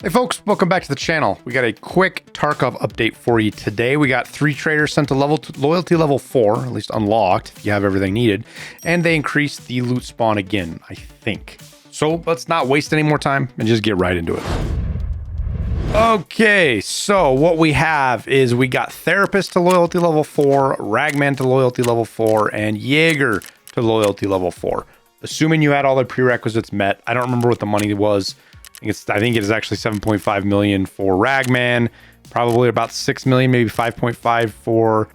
Hey folks, welcome back to the channel. We got a quick Tarkov update for you today. We got 3 traders sent to loyalty level 4, at least unlocked if you have everything needed, and they increased the loot spawn again, I think. So let's not waste any more time and just get right into it. Okay, so what we have is we got Therapist to loyalty level 4, Ragman to loyalty level 4, and Jaeger to loyalty level 4. Assuming you had all the prerequisites met. I don't remember what the money was. I think it is actually 7.5 million for Ragman, probably about 6 million, maybe 5.5 for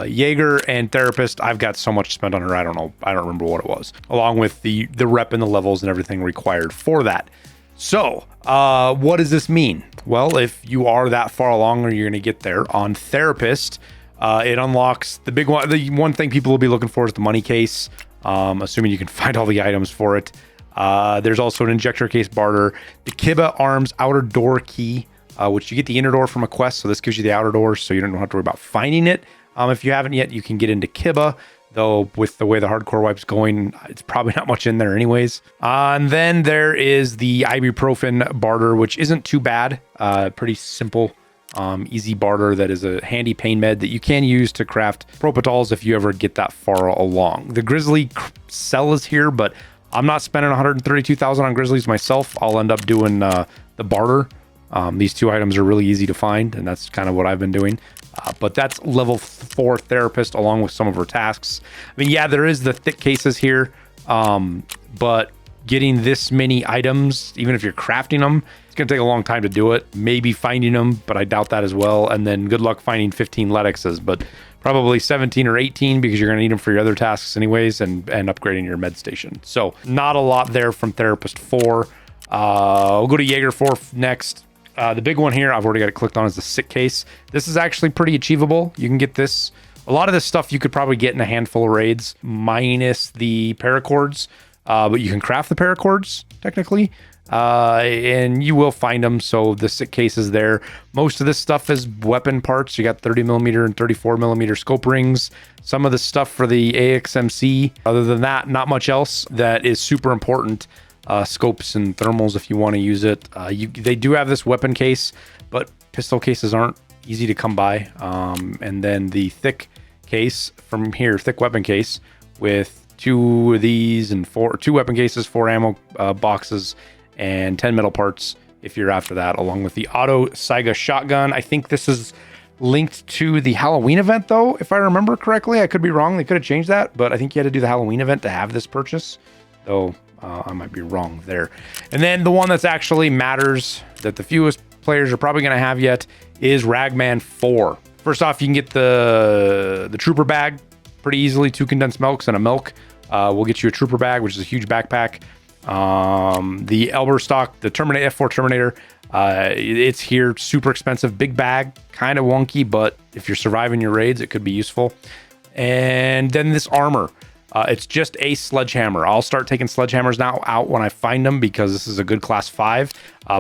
Jaeger, and Therapist. I've got so much spent on her, I don't know. I don't remember what it was, along with the rep and the levels and everything required for that. So what does this mean? Well, if you are that far along or you're going to get there on Therapist, it unlocks the big one. The one thing people will be looking for is the money case, assuming you can find all the items for it. There's also an injector case barter, the Kiba Arms outer door key, which you get the inner door from a quest. So this gives you the outer door, so you don't have to worry about finding it. If you haven't yet, you can get into Kiba, though with the way the hardcore wipe's going, it's probably not much in there anyways. And then there is the ibuprofen barter, which isn't too bad. Pretty simple, easy barter that is a handy pain med that you can use to craft propitols if you ever get that far along. The Grizzly cell is here, but I'm not spending 132,000 on Grizzlies myself. I'll end up doing the barter. These 2 items are really easy to find, and that's kind of what I've been doing. But that's level 4 Therapist along with some of her tasks. I mean, yeah, there is the thick cases here, but getting this many items, even if you're crafting them, it's going to take a long time to do it. Maybe finding them, but I doubt that as well. And then good luck finding 15 Letixes, but probably 17 or 18 because you're going to need them for your other tasks anyways and upgrading your med station. So not a lot there from Therapist 4. We'll go to Jaeger 4 next. The big one here, I've already got it clicked on, is the sick case. This is actually pretty achievable. You can get this. A lot of this stuff you could probably get in a handful of raids, minus the paracords. But you can craft the paracords, technically. And you will find them, so the sick case is there. Most of this stuff is weapon parts. You got 30mm and 34mm scope rings. Some of the stuff for the AXMC. Other than that, not much else that is super important. Scopes and thermals if you want to use it. They do have this weapon case, but pistol cases aren't easy to come by. And then the thick case from here, thick weapon case with 2 of these and 2 weapon cases, 4 ammo boxes, and 10 metal parts if you're after that, along with the auto Saiga shotgun. I think this is linked to the Halloween event, though, if I remember correctly. I could be wrong. They could have changed that, but I think you had to do the Halloween event to have this purchase, though I might be wrong there. And then the one that's actually matters, that the fewest players are probably going to have yet, is Ragman 4. First off, you can get the trooper bag pretty easily. 2 condensed milks and a milk will get you a trooper bag, which is a huge backpack. The Elberstock, the F4 Terminator, it's here, super expensive, big bag, kind of wonky, but if you're surviving your raids, it could be useful. And then this armor, it's just a sledgehammer. I'll start taking sledgehammers now out when I find them because this is a good class 5.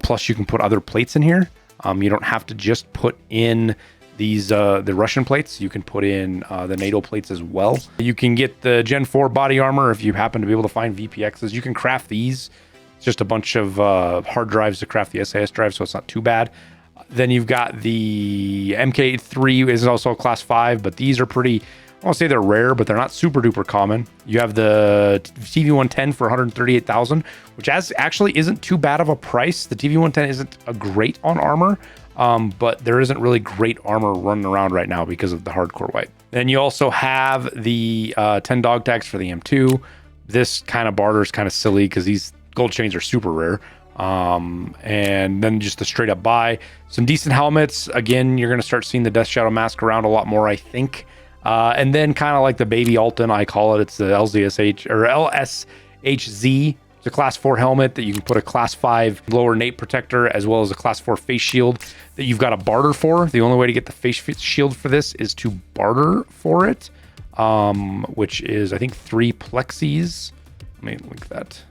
Plus you can put other plates in here. You don't have to just put in these the Russian plates. You can put in the NATO plates as well. You can get the Gen 4 body armor if you happen to be able to find VPXs. You can craft these. It's just a bunch of hard drives to craft the SAS drive, so it's not too bad. Then you've got the MK3 is also a class 5, but these are pretty, I won't say they're rare, but they're not super duper common. You have the TV-110 for 138,000, which actually isn't too bad of a price. The TV-110 isn't a great on armor, but there isn't really great armor running around right now because of the hardcore wipe. Then you also have the 10 dog tags for the M2. This kind of barter is kind of silly because these gold chains are super rare. And then just a straight up buy. Some decent helmets. Again, you're going to start seeing the Death Shadow mask around a lot more, I think. And then kind of like the baby Alton, I call it. It's the LZSH or LSHZ. It's a class 4 helmet that you can put a class 5 lower nape protector as well as a class 4 face shield that you've got to barter for. The only way to get the face shield for this is to barter for it, which is, I think, 3 plexis. Let me link that.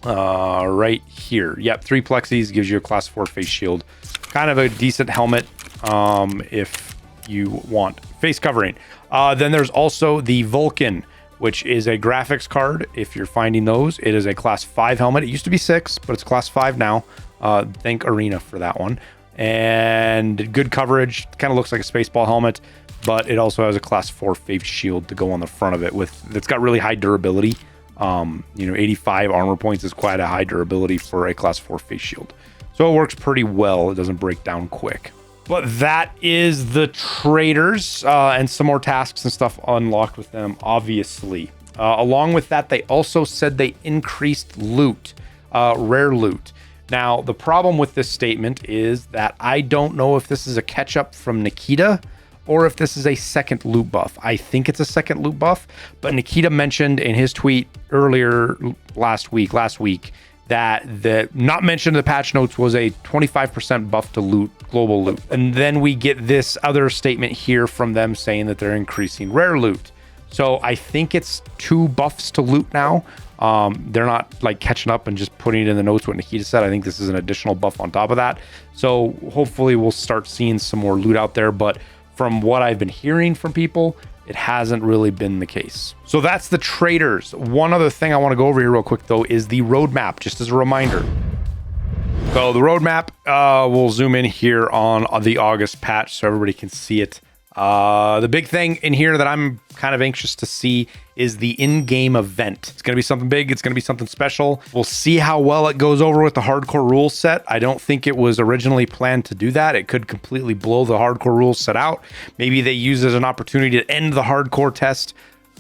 Right here. Yep, 3 plexis gives you a class 4 face shield. Kind of a decent helmet if you want face covering. Then there's also the Vulcan, which is a graphics card. If you're finding those, it is a class 5 helmet. It used to be 6, but it's class 5 now. Thank Arena for that one. And good coverage. Kind of looks like a Spaceball helmet, but it also has a class 4 face shield to go on the front of it. It's got really high durability. 85 armor points is quite a high durability for a class 4 face shield. So it works pretty well. It doesn't break down quick. But that is the traders, and some more tasks and stuff unlocked with them, obviously. Along with that, they also said they increased loot, rare loot. Now, the problem with this statement is that I don't know if this is a catch-up from Nikita or if this is a second loot buff. I think it's a second loot buff, but Nikita mentioned in his tweet earlier last week, that the not mentioned in the patch notes was a 25% buff to loot, global loot. And then we get this other statement here from them saying that they're increasing rare loot. So I think it's 2 buffs to loot now. They're not like catching up and just putting it in the notes what Nikita said. I think this is an additional buff on top of that. So hopefully we'll start seeing some more loot out there. But from what I've been hearing from people, it hasn't really been the case. So that's the traders. One other thing I want to go over here real quick though is the roadmap, just as a reminder. So the roadmap, we'll zoom in here on the August patch so everybody can see it. The big thing in here that I'm kind of anxious to see is the in-game event. It's going to be something big. It's going to be something special. We'll see how well it goes over with the hardcore rules set. I don't think it was originally planned to do that. It could completely blow the hardcore rules set out. Maybe they use it as an opportunity to end the hardcore test.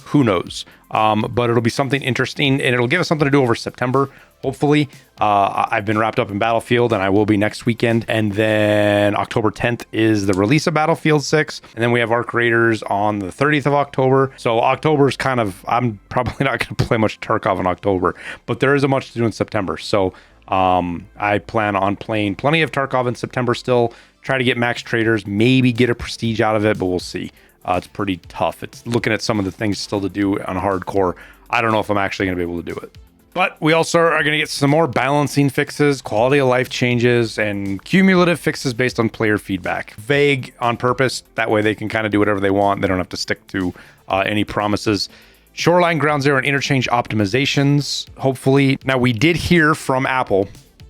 Who knows? But it'll be something interesting, and it'll give us something to do over September. Hopefully, I've been wrapped up in Battlefield, and I will be next weekend. And then October 10th is the release of Battlefield 6. And then we have Arc Raiders on the 30th of October. So October is kind of, I'm probably not going to play much Tarkov in October, but there is a much to do in September. So I plan on playing plenty of Tarkov in September still, try to get max traders, maybe get a prestige out of it, but we'll see. It's pretty tough. It's looking at some of the things still to do on hardcore. I don't know if I'm actually going to be able to do it. But we also are going to get some more balancing fixes, quality of life changes, and cumulative fixes based on player feedback. Vague on purpose. That way they can kind of do whatever they want. They don't have to stick to any promises. Shoreline, Ground Zero, and interchange optimizations, hopefully. Now, we did hear from Apple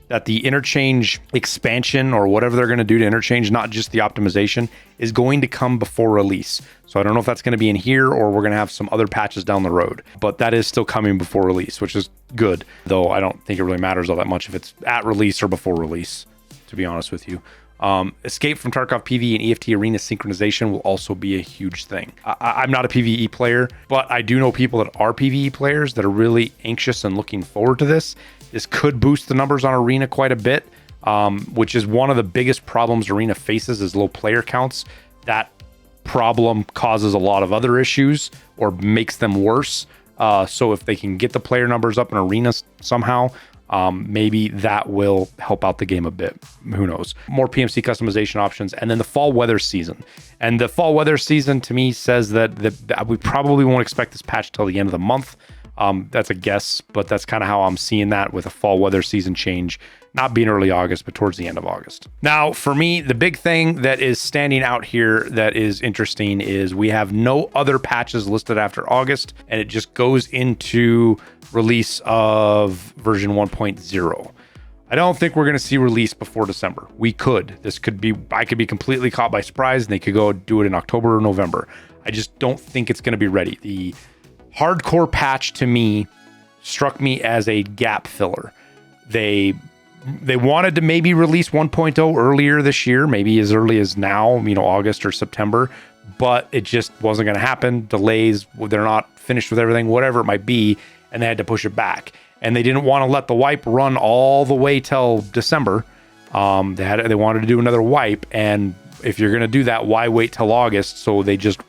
that the interchange expansion or whatever they're going to do to interchange, not just the optimization, is going to come before release. So I don't know if that's going to be in here or we're going to have some other patches down the road, but that is still coming before release, which is good, though I don't think it really matters all that much if it's at release or before release, to be honest with you. Escape from Tarkov PvE and EFT arena synchronization will also be a huge thing. I'm not a PvE player, but I do know people that are PvE players that are really anxious and looking forward to this. This could boost the numbers on Arena quite a bit, which is one of the biggest problems Arena faces is low player counts. That problem causes a lot of other issues or makes them worse. So if they can get the player numbers up in Arena somehow, maybe that will help out the game a bit. Who knows? More PMC customization options, and then the fall weather season. And the fall weather season to me says that we probably won't expect this patch till the end of the month. That's a guess, but that's kind of how I'm seeing that with a fall weather season change, not being early August, but towards the end of August. Now, for me, the big thing that is standing out here that is interesting is we have no other patches listed after August, and it just goes into release of version 1.0. I don't think we're going to see release before December. We could. I could be completely caught by surprise, and they could go do it in October or November. I just don't think it's going to be ready. The hardcore patch to me struck me as a gap filler. They wanted to maybe release 1.0 earlier this year, maybe as early as now, August or September, but it just wasn't going to happen. Delays, they're not finished with everything, whatever it might be, and they had to push it back. And they didn't want to let the wipe run all the way till December. They wanted to do another wipe, and if you're going to do that, why wait till August? So they just,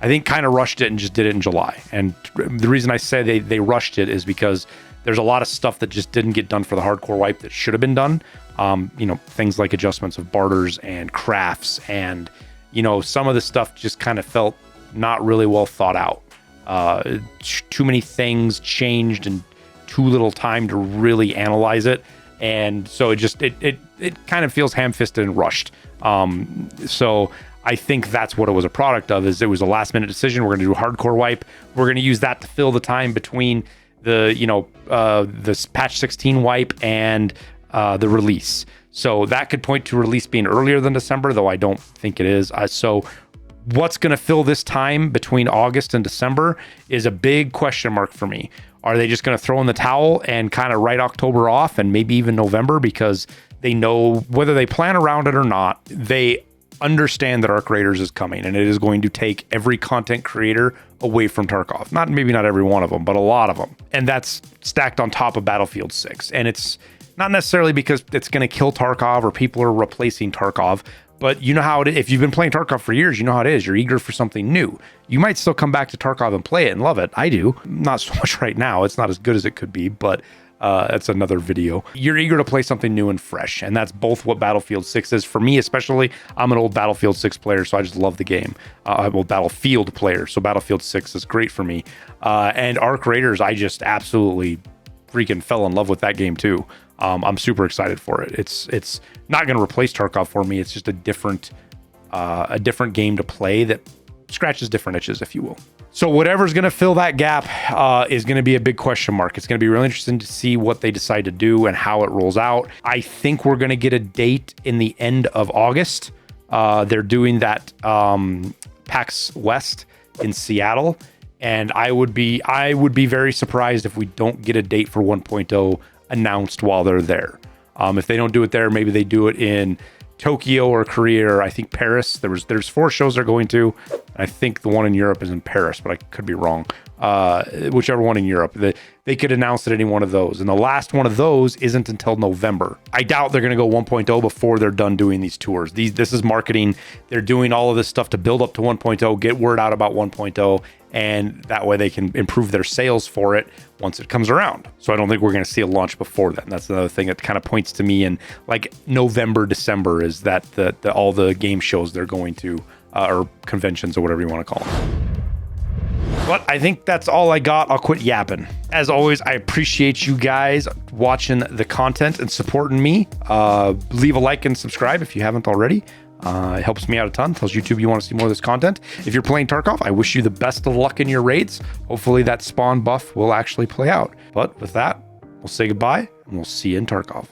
I think, kind of rushed it and just did it in July. And the reason I say they rushed it is because there's a lot of stuff that just didn't get done for the hardcore wipe that should have been done. Things like adjustments of barters and crafts, and some of the stuff just kind of felt not really well thought out. Too many things changed and too little time to really analyze it, and so it kind of feels ham-fisted and rushed. So I think that's what it was a product of. Is it was a last-minute decision. We're going to do a hardcore wipe. We're going to use that to fill the time between the patch 16 wipe and the release. So that could point to release being earlier than December, though I don't think it is. So what's going to fill this time between August and December is a big question mark for me. Are they just going to throw in the towel and kind of write October off and maybe even November, because they know whether they plan around it or not, they understand that Arc Raiders is coming and it is going to take every content creator away from Tarkov. Maybe not every one of them, but a lot of them. And that's stacked on top of Battlefield 6. And it's not necessarily because it's going to kill Tarkov or people are replacing Tarkov, but you know how it is. If you've been playing Tarkov for years, you know how it is. You're eager for something new. You might still come back to Tarkov and play it and love it. I do. Not so much right now. It's not as good as it could be, but that's another video. You're eager to play something new and fresh, and that's both what Battlefield 6 is. For me especially, I'm an old Battlefield 6 player, so I just love the game. I'm a Battlefield player, so Battlefield 6 is great for me. And Arc Raiders, I just absolutely freaking fell in love with that game too. I'm super excited for it. It's not going to replace Tarkov for me. It's just a different game to play that scratches different itches, if you will. So whatever's going to fill that gap is going to be a big question mark. It's going to be really interesting to see what they decide to do and how it rolls out. I think we're going to get a date in the end of August. They're doing that PAX West in Seattle, and I would be very surprised if we don't get a date for 1.0 announced while they're there. If they don't do it there, maybe they do it in Tokyo or Korea, or I think Paris. There's 4 shows they're going to. I think the one in Europe is in Paris, but I could be wrong. Whichever one in Europe, they could announce at any one of those. And the last one of those isn't until November. I doubt they're going to go 1.0 before they're done doing these tours. This is marketing. They're doing all of this stuff to build up to 1.0, get word out about 1.0, and that way they can improve their sales for it once it comes around. So I don't think we're going to see a launch before then. That's another thing that kind of points to me in like November, December, is that all the game shows they're going to, or conventions or whatever you want to call them. But I think that's all I got. I'll quit yapping. As always, I appreciate you guys watching the content and supporting me. Leave a like and subscribe if you haven't already. It helps me out a ton. Tells YouTube you want to see more of this content. If you're playing Tarkov, I wish you the best of luck in your raids. Hopefully that spawn buff will actually play out. But with that, we'll say goodbye and we'll see you in Tarkov.